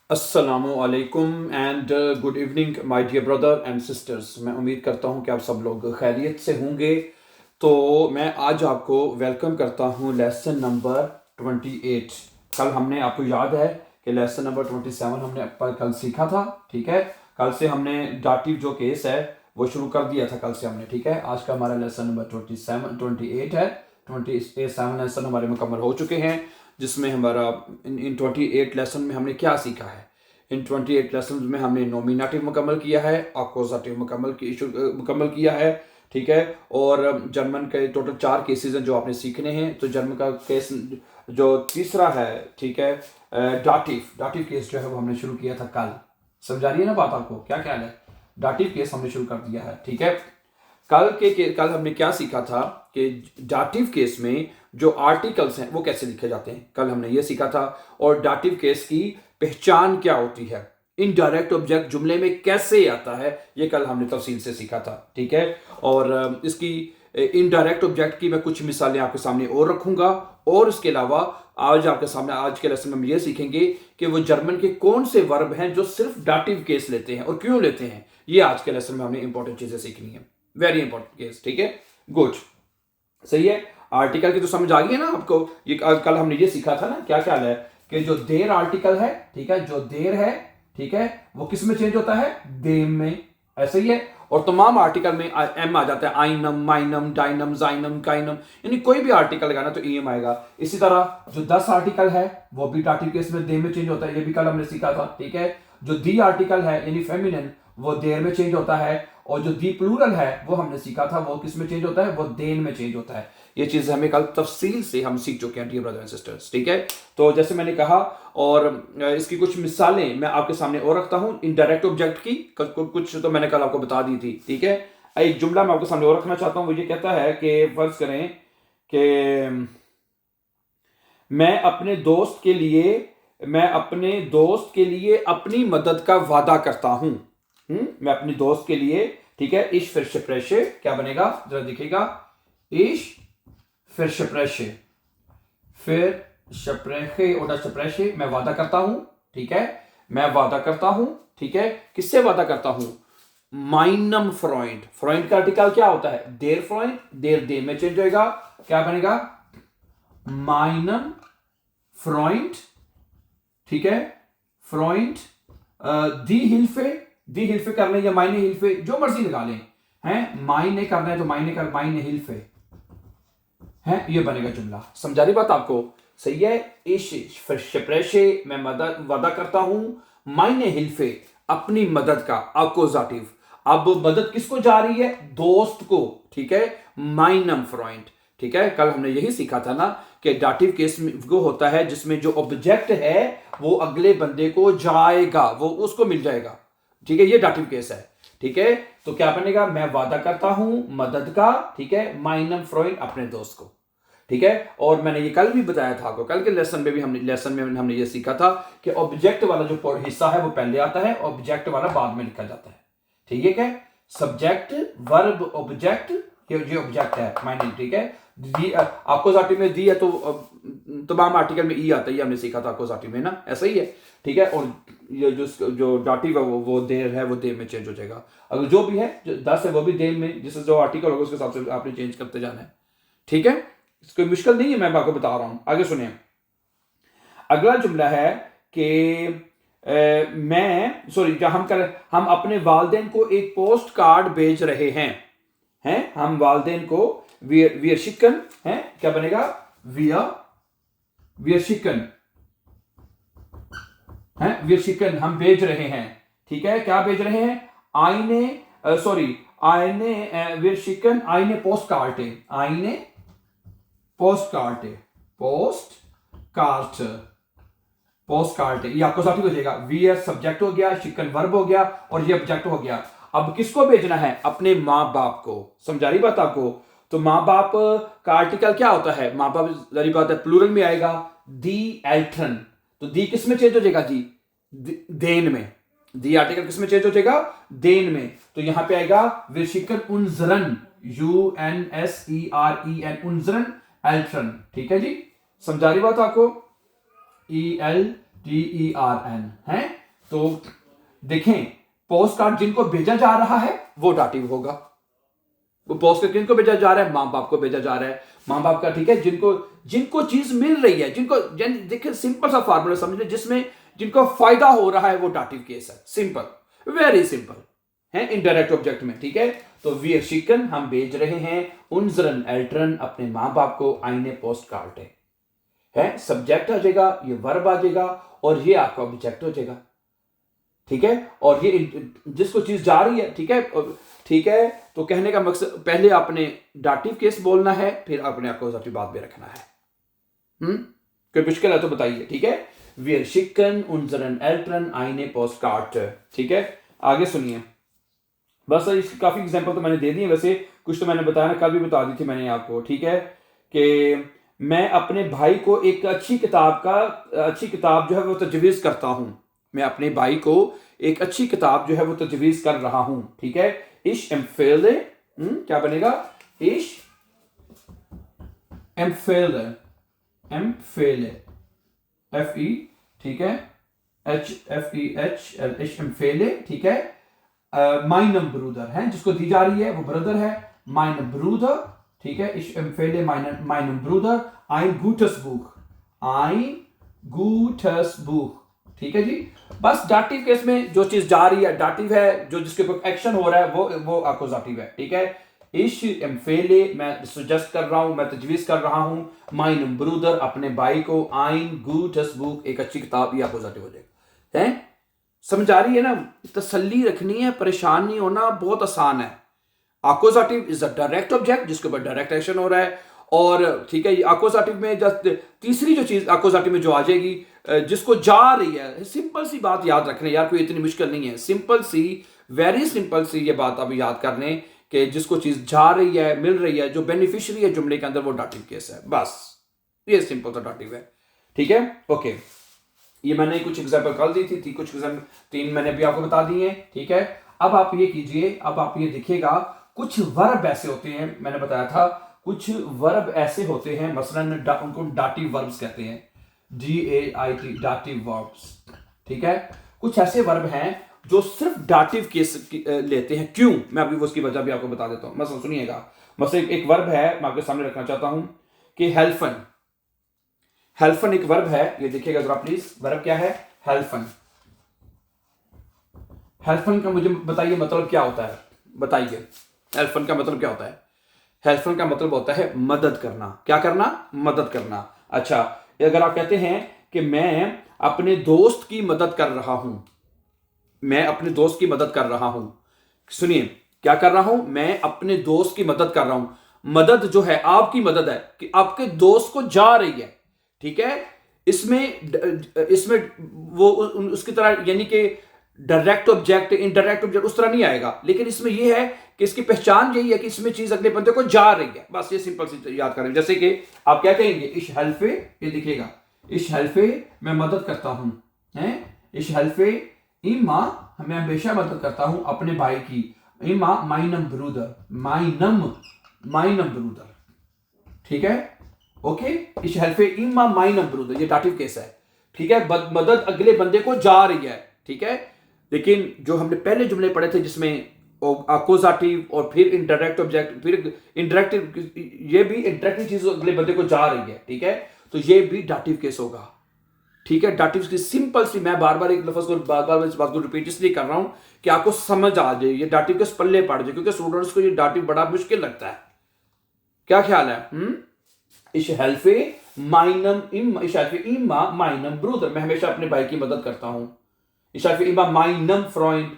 अस्सलामुअलैकुम and good evening my dear brother and sisters. मैं उम्मीद करता हूँ कि आप सब लोग खैरियत से होंगे। तो मैं आज आपको वेलकम करता हूँ लेसन नंबर 28। कल हमने, आपको याद है कि लेसन नंबर 27 हमने कल सीखा था। ठीक है, कल से हमने डाटिव जो केस है वो शुरू कर दिया था कल से हमने। ठीक है, आज का हमारा लेसन नंबर 28 है। 27 लेसन हमारे मुकम्मल हो चुके हैं, जिसमें हमारा इन 28 लेसन में हमने क्या सीखा है। इन 28 लेसन में हमने नॉमिनेटिव मुकम्मल किया है, अक्यूजेटिव मुकम्मल किया है। ठीक है, और जर्मन के टोटल 4 केसेस हैं जो आपने सीखने हैं। तो जर्मन का केस जो तीसरा है, ठीक है, डाटिव केस जो है वो हमने शुरू किया था कल। समझा रही है ना बात आपको? क्या ख्याल है? डाटिव केस हमने शुरू कर दिया है। ठीक है, कल हमने क्या सीखा था कि डाटिव केस में जो आर्टिकल्स हैं वो कैसे लिखे जाते हैं, कल हमने ये सीखा था। और डाटिव केस की पहचान क्या होती है, इनडायरेक्ट ऑब्जेक्ट जुमले में कैसे आता है, ये कल हमने तफसील से सीखा था। ठीक है, और इसकी इनडायरेक्ट ऑब्जेक्ट की मैं कुछ मिसालें आपके सामने और रखूंगा। और इसके अलावा आज के लेसन में हम ये सीखेंगे कि वो जर्मन के कौन से वर्ब हैं जो सिर्फ डाटिव केस लेते हैं और क्यों लेते हैं। ये आज के लेसन में हमने इंपॉर्टेंट चीजें सीखनी है, वेरी इंपॉर्टेंट केस। ठीक है, गुड, सही है। आर्टिकल की तो समझ आ गई है ना आपको? ये कल हमने ये सीखा था ना, क्या ख्याल है कि जो देर आर्टिकल है, ठीक है, जो देर है, ठीक है, वो किस में चेंज होता है? देम में। ऐसे ही है। और तमाम आर्टिकल में एम आ जाता है, आइनम, माइनम, डाइनम, जाइनम, काइनम, यानी कोई भी आर्टिकल लगाना तो ईएम आएगा। इसी तरह जो 10 आर्टिकल है वो भी डाटिव केस में देम में चेंज होता है, ये भी कल हमने सीखा था। ठीक है, जो दी आर्टिकल है यानी फेमिनिन, वो देर में चेंज होता है। और जो दी प्लूरल है वो हमने सीखा था, वो किस में चेंज होता है? वो देन में चेंज होता है। ये चीज हमें कल तफसील से हम सीख चुके हैं डियर ब्रदर एंड सिस्टर्स। ठीक है, तो जैसे मैंने कहा, और इसकी कुछ मिसालें मैं आपके सामने और रखता हूं इनडायरेक्ट ऑब्जेक्ट की। कुछ तो मैंने कल आपको बता दी थी। ठीक है, एक जुमला मैं आपके सामने और रखना चाहता हूं। वो ये कहता है कि फर्ज करें कि मैं अपने दोस्त के लिए अपनी मदद का वादा करता हूं। मैं अपने दोस्त के लिए, ठीक है, इश फिर शप्रेशे क्या बनेगा जरा दिखेगा? इश फिर शप्रेशे, फिर शप्रेशे oder शप्रेशे, मैं वादा करता हूं। ठीक है, मैं वादा करता हूं। ठीक है, किससे वादा करता हूं? माइनम फ्रॉइंड। फ्रॉइंड का आर्टिकल क्या होता है? देर फ्रॉइंड, देर दे में चेंज होएगा, क्या बनेगा? माइनम फ्रॉइंड। ठीक है, फ्रॉइंड दी हिल्फे करना है या माइने हिल्फे, जो मर्जी लगा लें। हैं, माइने करना है तो माइने हिल्फे है, ये बनेगा जुमला। समझा रही बात आपको? सही है। इश शप्रेशे, मैं वादा करता हूं, माइने हिल्फे, अपनी मदद का, अकोजाटिव। अब मदद किसको जा रही है? दोस्त को। ठीक है, माइनम फ्रॉइंड। ठीक है, कल हमने यही सीखा था ना कि डाटिव केस वो होता है जिसमें जो ऑब्जेक्ट है वो अगले बंदे को जाएगा, वो उसको मिल जाएगा। ठीक है, ये डाटिव केस है। ठीक है, तो क्या बनेगा? मैं वादा करता हूं मदद का, ठीक है, माइनम फ्रॉइंड, अपने दोस्त को। ठीक है, और मैंने ये कल भी बताया था आपको, कल के लेसन में हमने ये सीखा था कि ऑब्जेक्ट वाला जो हिस्सा है वो पहले आता है, ऑब्जेक्ट वाला बाद में लिखा जाता है। ठीक है, सब्जेक्ट, वर्ब, ऑब्जेक्ट, ये ऑब्जेक्ट है माइनिंग। ठीक है, अकोजाटिव में दी है तो तमाम आर्टिकल में ई आता है, ये हमने सीखा था अकोजाटिव में ना, ऐसा ही है। ठीक है, और ये जो डाटिव है वो देर है, वो देर में चेंज हो जाएगा। अगर जो भी है, जो 10 है वो भी देर में, जिससे जो आर्टिकल होगा उसके हिसाब से आपने चेंज करते जाना है। ठीक है, कोई मुश्किल नहीं है, मैं आपको बता रहा हूं। आगे सुनिए, अगला जुमला है कि हम अपने वालदेन को एक पोस्ट कार्ड भेज रहे हैं। हम वालदेन को वियर शिकन है, क्या बनेगा? वियर शिकन है, वियर शिकन हम भेज रहे हैं। ठीक है, क्या भेज रहे हैं? वियर शिकन आईने पोस्ट कार्टे, आईने पोस्ट कार्ट, ये आपको साथ हो जाएगा। वी सब्जेक्ट हो गया, शिकन वर्ब हो गया, और ये ऑब्जेक्ट हो गया। अब किसको भेजना है? अपने माँ बाप को। समझा रही बात आपको? तो माँ बाप का आर्टिकल क्या होता है? माँ बाप जरी बात है, प्लूरल में आएगा, दी एल्ट्रन। तो दी किस में चेंज हो जाएगा जी? देन में। दी आर्टिकल किस में चेंज हो जाएगा? देन में। तो यहां पे आएगा विशिकन उनजरन, UNSEREN, उनजरन एल्ट्रन। ठीक है जी, समझा रही बात आपको? ELTERN है। तो देखें, पोस्ट कार्ड जिनको भेजा जा रहा है वो डाटिव होगा। वो पोस्ट कार्ड किनको भेजा जा रहा है? माँ बाप को भेजा जा रहा है, माँ बाप का, ठीक है, जिनको चीज मिल रही है, देखिए सिंपल सा फार्मूला समझ लें, जिसमें जिनको फायदा हो रहा है वो डाटिव केस है। सिंपल, वेरी सिंपल है इनडायरेक्ट ऑब्जेक्ट में, ठीक है। तो वी शिकन हम भेज रहे हैं उनजरन एल्ट्रन अपने माँ बाप को आईने पोस्ट कार्ड है, सब्जेक्ट आ जाएगा, ये वर्ब आ जाएगा और ये आपका ऑब्जेक्ट हो जाएगा, ठीक है। और ये जिसको चीज जा रही है, ठीक है, ठीक है। तो कहने का मकसद, पहले आपने डाटिव केस बोलना है, फिर आपने अक्यूजेटिव बाद में रखना है। कोई मुश्किल है तो बताइए, ठीक है। Wir schicken unseren Eltern eine Postkarte, ठीक है। आगे सुनिए, बस इसकी काफी एग्जांपल तो मैंने दे दी है, वैसे कुछ तो मैंने बताया ना, कल भी बता दी थी मैंने आपको, ठीक है, कि मैं अपने भाई को एक अच्छी किताब जो है वो तजवीज़ करता हूं। मैं अपने भाई को एक अच्छी किताब जो है वो तजवीज़ कर रहा हूं, ठीक है। Ich empfehle, क्या बनेगा? Ich empfehle, FE, ठीक है, HFEHL, Ich empfehle, ठीक है। meinem Bruder है, जिसको दी जा रही है वो ब्रदर है, mein Bruder, ठीक है। Ich empfehle meinem Bruder ein gutes Buch, ठीक है जी। बस डाटिव केस में जो चीज जा रही है डाटिव है, जो जिसके ऊपर एक्शन हो रहा है वो अक्यूजेटिव है, ठीक है। Ich empfehle, मैं सजेस्ट कर रहा हूं, मैं तजवीज कर रहा हूं, meinem Bruder अपने भाई को, ein gutes Buch एक अच्छी किताब, ये अक्यूजेटिव हो जाएगा, है। समझ आ रही है ना? तसल्ली रखनी है, परेशान नहीं होना, बहुत आसान है। Accusative is a direct object जिसके ऊपर डायरेक्ट एक्शन हो रहा है, और ठीक है, अक्यूजेटिव में जस्ट तीसरी जो चीज अक्यूजेटिव में जो आ जाएगी, जिसको जा रही है, सिंपल सी बात याद रखने यार, कोई इतनी मुश्किल नहीं है, सिंपल सी, वेरी सिंपल सी ये बात अब याद कर लें कि जिसको चीज जा रही है, मिल रही है, जो बेनिफिशियरी है जुमले के अंदर, वो डाटिव केस है। बस ये सिंपल सा डाटिव है, ठीक है, ओके। ये मैंने कुछ एग्जाम्पल कल दी थी, कुछ एग्जाम्पल 3 मैंने भी आपको बता दिए, ठीक है। अब आप ये कीजिए, अब आप ये देखिएगा, कुछ वर्ब ऐसे होते हैं, मैंने बताया था कुछ वर्ब ऐसे होते हैं, मसलन उनको डाटिव वर्ब्स कहते हैं, DAIT, डाटिव वर्ब्स, ठीक है। कुछ ऐसे वर्ब हैं जो सिर्फ डाटिव केस लेते हैं। क्यों? मैं अभी उसकी वजह भी आपको बता देता हूं, मसलन सुनिएगा। मसलन एक वर्ब है, मैं आपके सामने रखना चाहता हूं कि हेल्फन एक वर्ब है, ये देखिएगा जरा प्लीज, वर्ब क्या है? हेल्फन का मुझे बताइए मतलब क्या होता है, बताइए हेल्फन का मतलब क्या होता है? हेल्फन का मतलब होता है मदद करना। क्या करना? मदद करना। अच्छा, अगर आप कहते हैं कि मैं अपने दोस्त की मदद कर रहा हूं, मैं अपने दोस्त की मदद कर रहा हूं, सुनिए, क्या कर रहा हूं? मैं अपने दोस्त की मदद कर रहा हूं। मदद जो है आपकी मदद है कि आपके दोस्त को जा रही है, ठीक है। इसमें वो उसकी तरह, यानी कि डायरेक्ट ऑब्जेक्ट, इनडायरेक्ट ऑब्जेक्ट उस तरह नहीं आएगा, लेकिन इसमें यह है कि इसकी पहचान यही है कि इसमें चीज अगले बंदे को जा रही है। बस ये सिंपल सी याद करें। जैसे कि आप क्या कहेंगे? इश हेल्फे, ये दिखेगा, इश हेल्फे मैं मदद करता हूं, है। इश हेल्फे इमा, मैं हमेशा मदद करता हूं अपने भाई की। इमा माइनम ब्रूदर, माइनम ब्रूदर, ठीक है, ओके। इश हेल्फे इमा माइनम ब्रूदर, ये डाटिव केस है, ठीक है। मदद अगले बंदे को जा रही है, ठीक है। लेकिन जो हमने पहले जुमले पढ़े थे जिसमें अक्यूजेटिव और फिर इनडायरेक्ट ऑब्जेक्ट, फिर इनडायरेक्ट, ये भी इंटरेक्टिव चीज अगले बंदे को जा रही है, ठीक है। तो ये भी डाटिव केस होगा, ठीक है। डाटिव की सिंपल सी, मैं बार बार एक लफ्ज को बार इस बात को रिपीट इसलिए कर रहा हूं कि आपको समझ आ जाए, ये डाटिव के पल्ले पड़ जाए, क्योंकि स्टूडेंट्स को ये डाटिव बड़ा मुश्किल लगता है। क्या ख्याल है? इश हेल्फे माइनम इम, इश हेल्फे इमा माइनम ब्रूदर, मैं हमेशा अपने भाई की मदद करता हूं। इश हेल्फे इमा माइनम फ्रेंड,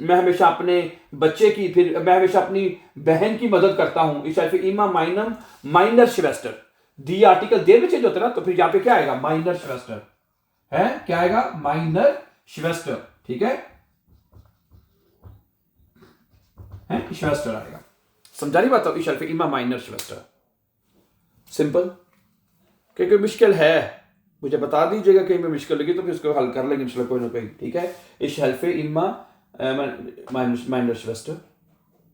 मैं हमेशा अपने बच्चे की, फिर मैं हमेशा अपनी बहन की मदद करता हूं। इश हेल्फे इमा माइनम माइनर श्वेस्टर, दी आर्टिकल देर में चेंज होता है ना, तो फिर यहां पे क्या आएगा? माइनर श्वेस्टर है, क्या आएगा? माइनर श्वेस्टर, ठीक है, श्वेस्टर आएगा। समझा रही बात? इश हेल्फे इमा माइनर श्वेस्टर, सिंपल। क्योंकि मुश्किल है, मुझे बता दीजिएगा कहीं में मुश्किल लगी तो फिर उसको हल कर लेंगे इंशाल्लाह कोई ना कोई, ठीक है। इश हेल्फे इमा माइनर श्वेस्टर,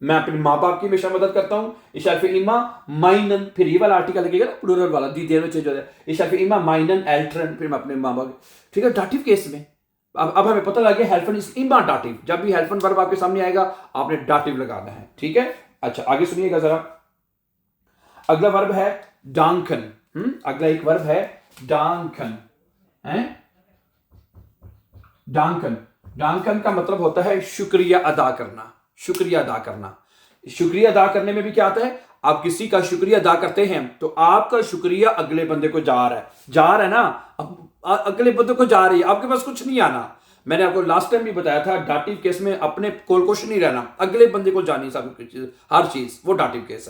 मैं अपने माँ बाप की हमेशा मदद करता हूं। इश हेल्फे इमा माइनन, फिर ये वाला आर्टिकल लगेगा ना, प्लूरल वाला, दी देर में चेंज हो जाए। इश हेल्फे इमा माइनन एल्ट्रन, फिर मैं अपने माँ बाप, ठीक है, डाटिव केस में। अब हमें पता लग गया हेल्फन इज इमा डाटिव। जब भी हेल्फन वर्ब आपके सामने आएगा आपने डाटिव लगाना है, ठीक है। अच्छा आगे सुनिएगा जरा। अगला वर्ब है डांकन। अगला एक वर्ब है डांकन है। डांकन, डांकन का मतलब होता है शुक्रिया अदा करना। शुक्रिया अदा करना, शुक्रिया अदा करने में भी क्या आता है, आप किसी का शुक्रिया अदा करते हैं तो आपका शुक्रिया अगले बंदे को जा रहा है ना, अब अगले बंदे को जा रही है, आपके पास कुछ नहीं आना। मैंने आपको लास्ट टाइम भी बताया था डाटिव केस में अपने कोल कुछ नहीं रहना, अगले बंदे को जानी सब हर चीज, वो डाटिव केस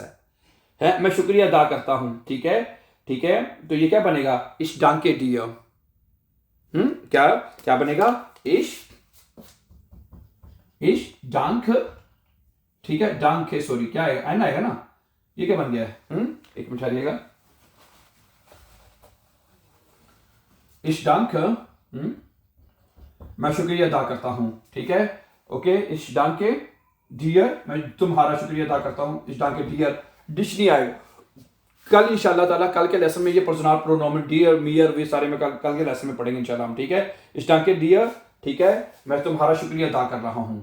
है। मैं शुक्रिया अदा करता हूं, ठीक है, ठीक है। तो ये क्या बनेगा, इश डांके डियर। क्या क्या बनेगा, इश डांक, ठीक है, डांके, सॉरी क्या आएगा, एन आएगा ना, ये क्या बन गया है, एक मिनट ठहरिएगा। इश डांक, मैं शुक्रिया अदा करता हूं, ठीक है, ओके। इश डांके डियर, मैं तुम्हारा शुक्रिया अदा करता हूं। इश डांके डियर, डिश नहीं आएगा। कल इंशाल्लाह ताला, कल के लेसन में ये पर्सनल प्रोनोमेन डियर मियर वे सारे में कल के लेसन में पढ़ेंगे इंशाल्लाह हम, ठीक है। इश डांके डियर, ठीक है, मैं तुम्हारा शुक्रिया अदा कर रहा हूं।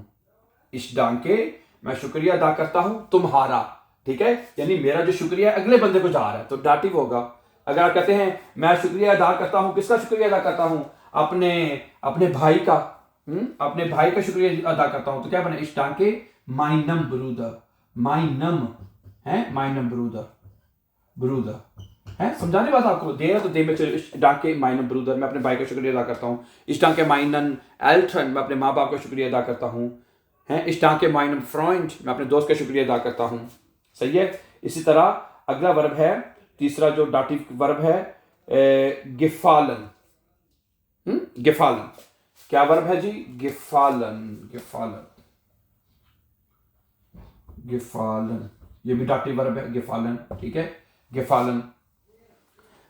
इश डांके, मैं शुक्रिया अदा करता हूं तुम्हारा, ठीक है, यानी मेरा जो शुक्रिया अगले बंदे को जा रहा है तो डाटिव होगा। अगर आप कहते हैं मैं शुक्रिया अदा करता हूं, किसका शुक्रिया अदा करता हूं, अपने भाई का, अपने भाई का शुक्रिया अदा करता हूं, तो क्या बने, इश डांके माइनम ब्रूदर। माइनम है, माइनम ब्रूदर है, समझाने बात आपको, दे तो दे में चलो। डांके माइनन ब्रूदर, मैं अपने भाई का शुक्रिया अदा करता हूँ। इस डांके माइनन एल्टन, मैं अपने माँ बाप का शुक्रिया अदा करता हूँ। हैं, इस डांके माइनन फ्रेंड, मैं अपने दोस्त का शुक्रिया अदा करता हूँ। सही है। इसी तरह अगला वर्ब है, तीसरा जो डाटिव वर्ब है, गिफालन। गिफालन क्या वर्ब है जी, गिफालन, गिफालन, गिफालन, ये भी डाटिव वर्ब है गिफालन, ठीक है। गिफालन,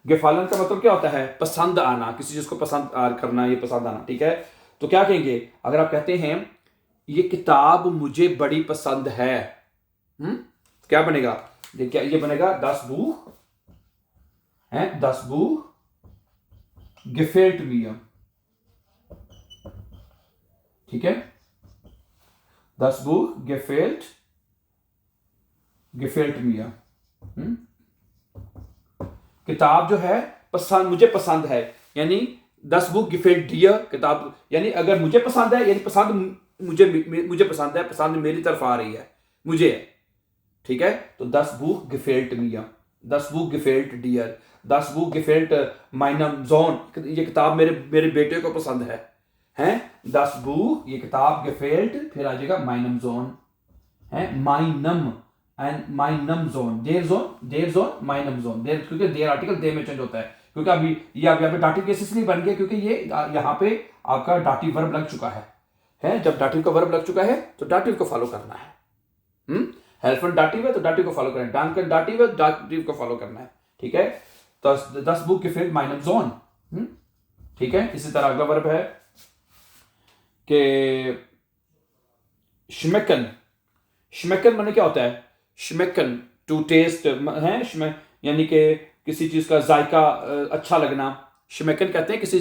गिफालन का मतलब क्या होता है, पसंद आना, किसी चीज को पसंद करना, ये पसंद आना, ठीक है। तो क्या कहेंगे, अगर आप कहते हैं ये किताब मुझे बड़ी पसंद है, क्या बनेगा, क्या ये बनेगा, दस बुख है, दस बुख गिफेल्ट मियर, ठीक है। दस बुख गिफेल्ट मियर, किताब जो है पसंद, मुझे पसंद है, यानी दस बुक गिफेल्ट डियर, किताब यानी अगर मुझे पसंद है, यानी पसंद मुझे पसंद है, पसंद मेरी तरफ आ रही है, मुझे है, ठीक है। तो दस बुक गिफेल्ट मिया, दस बुक गिफेल्ट डियर, दस बुक गिफेल्ट माइनम जोन, ये किताब मेरे बेटे को पसंद है, हैं। दस बुक, ये किताब गिफेल्ट, फिर आ जाएगा माइनम जोन, है, minimum and minimum zone, there zone minimum zone, there, क्योंकि देर आर्टिकल दे में चेंज होता है, क्योंकि अभी ये यहाँ पे डाटिव केस इसलिए बन गया क्योंकि ये यहाँ पे आपका डाटिव वर्ब लग चुका है। जब डाटिव का वर्ब लग चुका है तो डाटिव को फॉलो करना है। हेल्फन डाटिव है तो डाटिव को फॉलो करना है, डांकन डाटिव है, डाटिव को फॉलो करना है, ठीक है। तो दस बुक के फिर माइनम जोन, ठीक है। इसी तरह अगला वर्ब है कि श्मेकन। श्मेकन माने क्या होता है, श्मेकन टू टेस्ट है, यानी कि किसी चीज का जायका अच्छा लगना, श्मेकन कहते हैं किसी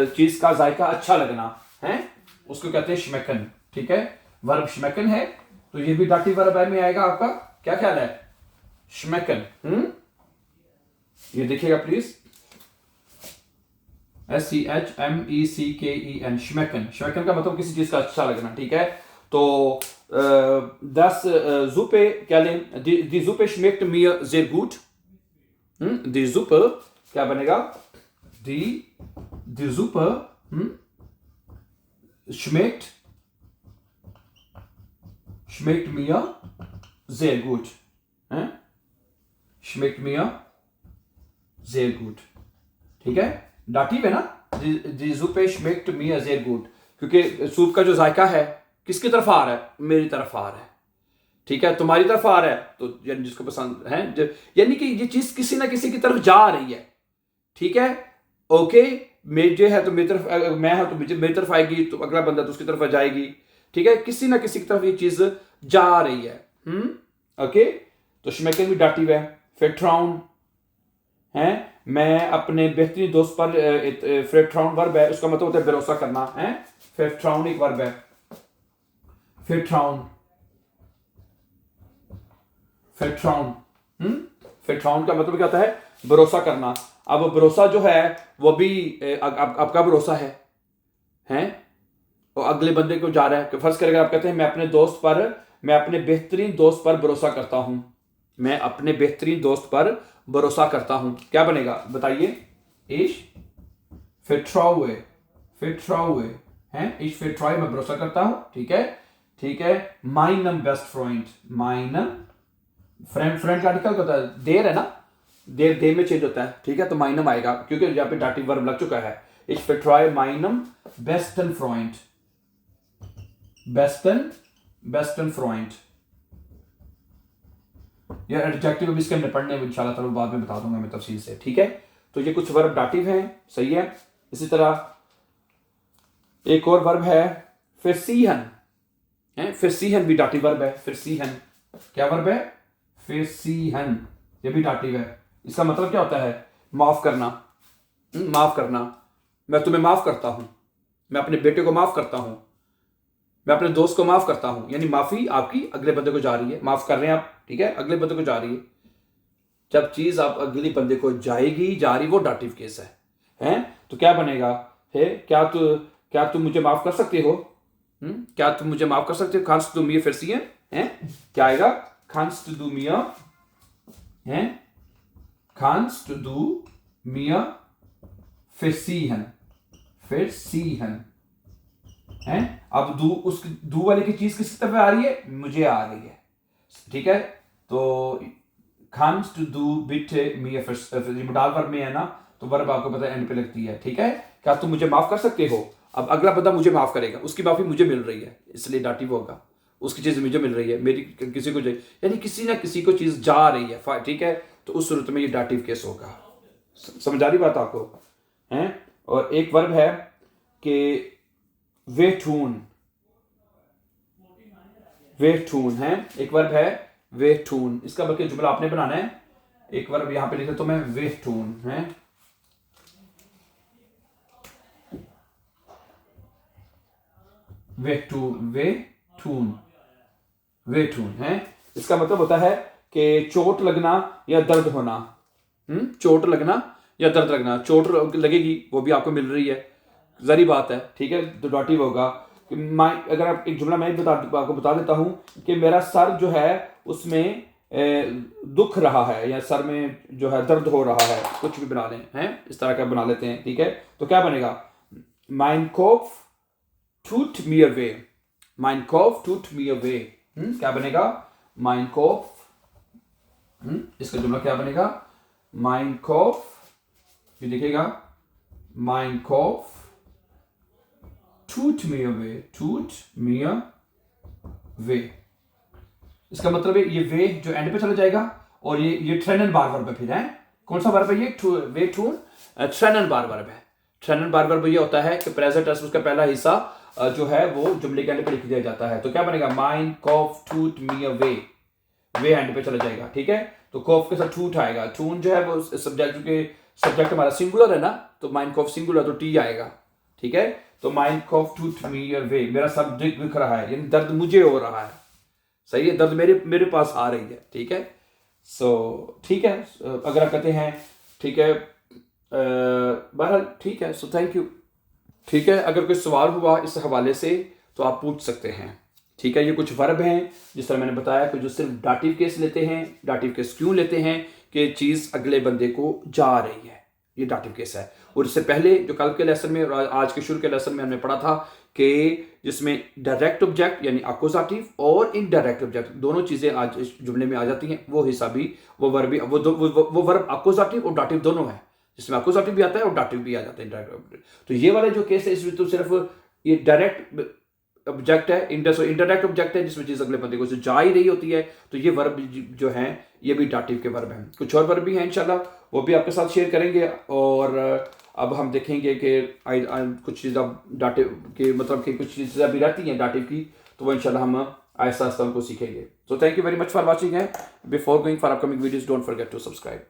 चीज का जायका अच्छा लगना है, उसको कहते हैं श्मेकन, ठीक है। वर्ब श्मेकन है तो ये भी डाटिव वर्ब में आएगा आपका, क्या ख्याल है, श्मेकन। ये देखिएगा प्लीज, SCHMECKEN, श्मेकन। श्मेकन का मतलब किसी चीज का अच्छा लगना, ठीक है। तो das Suppe, क्या लें, die Suppe schmeckt mir sehr gut, die Suppe क्या बनेगा, die Suppe schmeckt mir sehr gut, schmeckt mir sehr gut, ठीक है। डाटिव है ना, die Suppe schmeckt mir sehr gut, क्योंकि सूप का जो जायका है किसकी तरफ आ रहा है, मेरी तरफ आ रहा है, ठीक है। तुम्हारी तरफ आ रहा है तो यानी जिसको पसंद है, यानी कि ये चीज किसी ना किसी की तरफ जा रही है, ठीक है। ओके, मुझे है तो मेरी तरफ, मैं हूं तो मेरी तरफ आएगी, तो अगला बंदा तो उसकी तरफ जाएगी, ठीक है। किसी ना किसी की तरफ ये चीज जा रही है। ओके, तो श्मेकन भी डाटिव है। फिर ट्राउन हैं, मैं अपने बेहतरीन दोस्त पर फेट्राउन वर्ब है, उसका मतलब होता है भरोसा करना है। फेट्राउन एक वर्ब है, फेट्राउन, फेट्राउन फेट्राउन का मतलब क्या होता है, भरोसा करना। अब भरोसा जो है वो भी आपका भरोसा है हैं, और अगले बंदे को जा रहा है। फर्ज करेगा आप कहते हैं मैं अपने दोस्त पर, मैं अपने बेहतरीन दोस्त पर भरोसा करता हूं, मैं अपने बेहतरीन दोस्त पर भरोसा करता हूं, क्या बनेगा बताइए? इश फिट्राउए, फिट्राउए हैं, इश फिट्राउए मैं भरोसा करता हूं, ठीक है, ठीक है। माइनम बेस्ट फ्रेंड, माइनम फ्रेंड, फ्रेंड का आर्टिकल होता है, देर है ना, देर देर में चेंज होता है, ठीक है, तो माइनम आएगा क्योंकि यहाँ पे डाटिव वर्ब लग चुका है। इश फिट्राउए माइनम बेस्टन फ्रेंड, बेस्टन, बेस्टन फ्रेंड। ये एडजेक्टिव अभी इसके हमने पढ़ने इंशाल्लाह ताला बाद में बता दूंगा मैं तफसील से, ठीक है। तो ये कुछ वर्ब डाटिव हैं, सही है। इसी तरह एक और वर्ब है फिरसीहन, है फिरसीहन भी डाटिव वर्ब है। फिरसीहन क्या वर्ब है? फिरसीहन, ये भी डाटिव है। इसका मतलब क्या होता है? माफ करना, माफ करना। मैं तुम्हें माफ करता हूं, मैं अपने बेटे को माफ करता हूं, मैं अपने दोस्त को माफ करता हूं, यानी माफी आपकी अगले बंदे को जा रही है, माफ कर रहे हैं आप, ठीक है, अगले बंदे को जा रही है। जब चीज आप अगले बंदे को जाएगी, जा रही, वो डाटिव केस है, हैं? तो क्या बनेगा है? क्या तुम मुझे माफ कर सकते हो? क्या तुम मुझे माफ कर सकते हो? खांस तुम ये फिर हैं, क्या आएगा? खांस टू डू मिया, हैं, खांस टू डू मिया फिरसीहन, फिरसीहन हैं। अब दू, उस दू वाले की चीज किस तरफ आ रही है? मुझे आ रही है, ठीक है। तो खान्स टू डू बिट मी मुडाल वर्ब में है ना, तो वर्ब आपको पता है एंड पे लगती है, ठीक है। क्या तुम मुझे माफ कर सकते हो? अब अगला बंदा मुझे माफ करेगा, उसकी माफी मुझे मिल रही है, इसलिए डाटिव होगा। उसकी चीज मुझे मिल रही है, मेरी किसी को यानी किसी ना किसी को चीज जा रही है, ठीक है, तो उस सूरत में ये डाटिव केस होगा। समझ आ रही बात आपको? हैं? और एक वर्ब है कि वेठून, वेठून है, एक वर्ब है वेठून। इसका बल्कि जुमला आपने बनाना है, एक वर्ब यहां पे लिखे तो मैं वेठून है, वेठून, वेठून, वेठून है। इसका मतलब होता है कि चोट लगना या दर्द होना, चोट लगना या दर्द लगना। चोट लगेगी वो भी आपको मिल रही है, जरी बात है, ठीक है, तो डाटिव होगा। अगर आप एक जुमला मैं आपको बता देता हूं कि मेरा सर जो है उसमें दुख रहा है, या सर में जो है दर्द हो रहा है, कुछ भी बना लें, हैं, इस तरह का बना लेते हैं, ठीक है। तो क्या बनेगा? माइन कोफ टूट मी अवे, माइन कोफ टूट मी अवे, क्या बनेगा? माइन कोफ, इसका जुमला क्या बनेगा? माइन कोफ, ये देखिएगा, माइन कोफ टूट मी अवे, टूट मी अवे। इसका मतलब है ये वे जो एंड पे चला जाएगा, और ये ट्रेनन बार वर्ब है, फिर है कौन सा वर्ब है ये? वे टून ट्रेनन बार वर्ब है। ट्रेनन बार वर्ब ये होता है कि प्रेजेंट टेंस उसका पहला हिस्सा जो है वो जुमले के एंड पे लिख दिया जाता है। तो क्या बनेगा? माइन कॉफ टूट मी अवे, वे एंड पे चला जाएगा, ठीक है। तो कॉफ के साथ टूट आएगा, टून जो है वो सब्जेक्ट, के सब्जेक्ट हमारा सिंगुलर है ना, तो माइन कॉफ सिंगुलर, तो टी आएगा, ठीक है। तो माइन कॉफ टूट मी अवे, मेरा सब्जेक्ट लिख रहा है, यानी दर्द मुझे हो रहा है, सही है, दर्द मेरे पास आ रही है, ठीक है। सो ठीक है, अगर आप कहते हैं ठीक है, बहरहाल ठीक है, सो थैंक यू, ठीक है। अगर कोई सवाल हुआ इस हवाले से तो आप पूछ सकते हैं, ठीक है। ये कुछ वर्ब हैं जिस तरह मैंने बताया कि जो सिर्फ डाटिव केस लेते हैं। डाटिव केस क्यों लेते हैं? कि चीज़ अगले बंदे को जा रही है, ये डाटिव केस है। और इससे पहले जो कल के लेसन में और आज के शुरू के लेसन में हमने पढ़ा था कि जिसमें डायरेक्ट ऑब्जेक्ट यानी अक्यूजेटिव और इनडायरेक्ट ऑब्जेक्ट दोनों चीज़ें आज इस जुमले में आ जाती हैं, वो हिस्सा भी, वो वर्ब भी, वो वर्ब अक्यूजेटिव और डाटिव दोनों है, जिसमें अक्यूजेटिव भी आता है और डाटिव भी आ जाता है, इनडायरेक्ट। तो ये वाला जो केस है इसमें तो सिर्फ ये डायरेक्ट ऑब्जेक्ट है, इनडायरेक्ट ऑब्जेक्ट है जिसमें चीज अगले बंदे को जा ही रही होती है, तो ये वर्ब जो हैं ये भी डाटिव के वर्ब हैं। कुछ और वर्ब भी हैं इंशाल्लाह, वो भी आपके साथ शेयर करेंगे। और अब हम देखेंगे कि कुछ चीज़ें डाटिव के मतलब कि कुछ चीज़ें अभी रहती हैं डाटिव की, तो वो इंशाल्लाह हम आहिस्ता आहिस्ता उनको सीखेंगे। So thank you very much for watching है। Before going for upcoming videos don't forget to subscribe.